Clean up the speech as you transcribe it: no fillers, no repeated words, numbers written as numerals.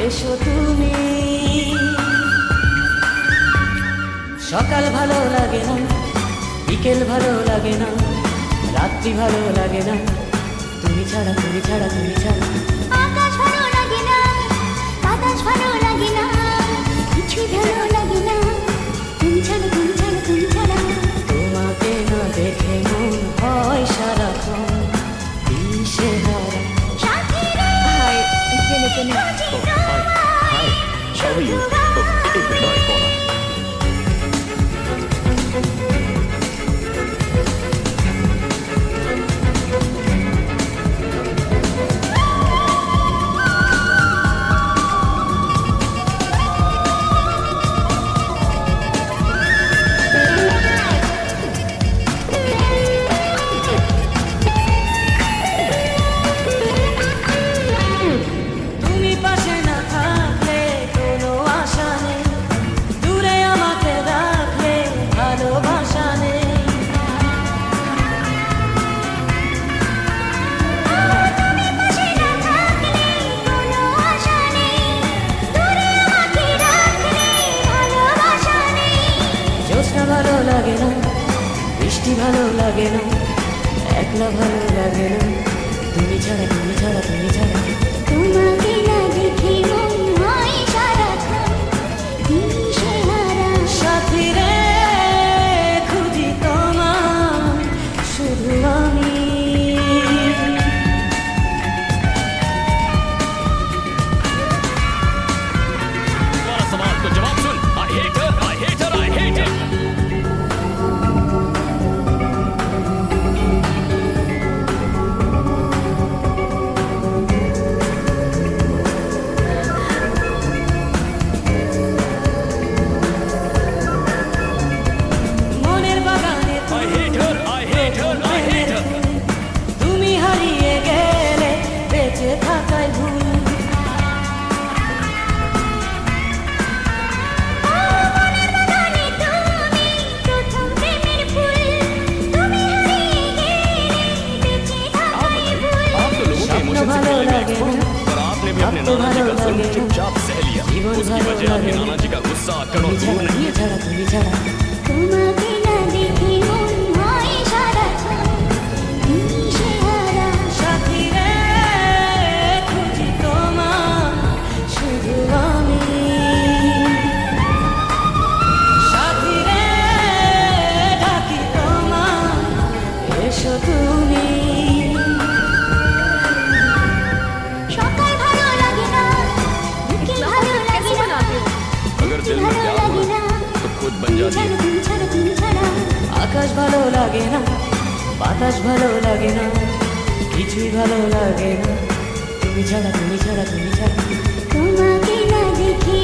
এসো তুমি। সকাল ভালো লাগে না, বিকেল ভালো লাগে না, রাত্রি ভালো লাগে না, তুমি ছাড়া তুমি ছাড়া তুমি ছাড়া। আকাশ ভালো লাগে না, বাতাস ভালো লাগে না, কিছু ভালো লাগে না, তুমি ছাড়া তুমি ছাড়া তুমি ছাড়া। তোমাকে না দেখে মন হয় সারাক্ষণ দিশেহারা। Hi, Philippine. Hi, how are you? एक मिनट और कॉल आ তুমি পাশে না থাকলে কোনো আশা নেই, দূরে আমাকে রাখলে ভালোবাসা নেই। তুমি পাশে না থাকলে কোনো আশা নেই, দূরে আমাকে রাখলে ভালোবাসা নেই। জ্যোৎস্না ভালো লাগে না, বৃষ্টি ভালো লাগে না, একলা ভালো লাগে না, তুমি ছাড়া তুমি ছাড়া তুমি ছাড়া। তোমাকে না দেখে মন হয় সারাক্ষণ দিশেহারা। সাথী রে খুঁজি তোমার শুধু আমি। तुम्हारा सवाल को जवाब सुन। I hate her, I hate her, I hate her. মনের বাগানে I hate her, I hate her, I hate her. তুমি হারিয়ে গেলে বেঁচে থাকাই ভুল। মনের বাগানে তুমি প্রথম প্রেমের ফুল, তুমি হারিয়ে গেলে বেঁচে থাকাই ভুল। आप तो लोगों के इमोशन से खेलने में एक्सपर्ट हो, पर आपने भी अपने नाना जी का जुल्म चुपचाप सह लिया। उसकी वजह आपके नाना जी का गुस्सा आकर और दूर नहीं তুমি ছাড়া তুমি ছাড়া। তোমাকে না দেখে মন হয় সারাক্ষণ দিশেহারা। সাথী রে খুঁজি তোমার শুধু আমি। সাথী রে ডাকি তোমার এসো তুমি। সকাল ভালো লাগে না, বিকেল ভালো লাগে না, अगर दिल में प्यार हो तो खुद बन जाती है। তুমি ছাড়া তুমি ছাড়া। আকাশ ভালো লাগে না, বাতাস ভালো লাগে না, কিছুই ভালো লাগে না, তুমি ছাড়া তুমি ছাড়া তুমি ছাড়া। তোমাকে না দেখে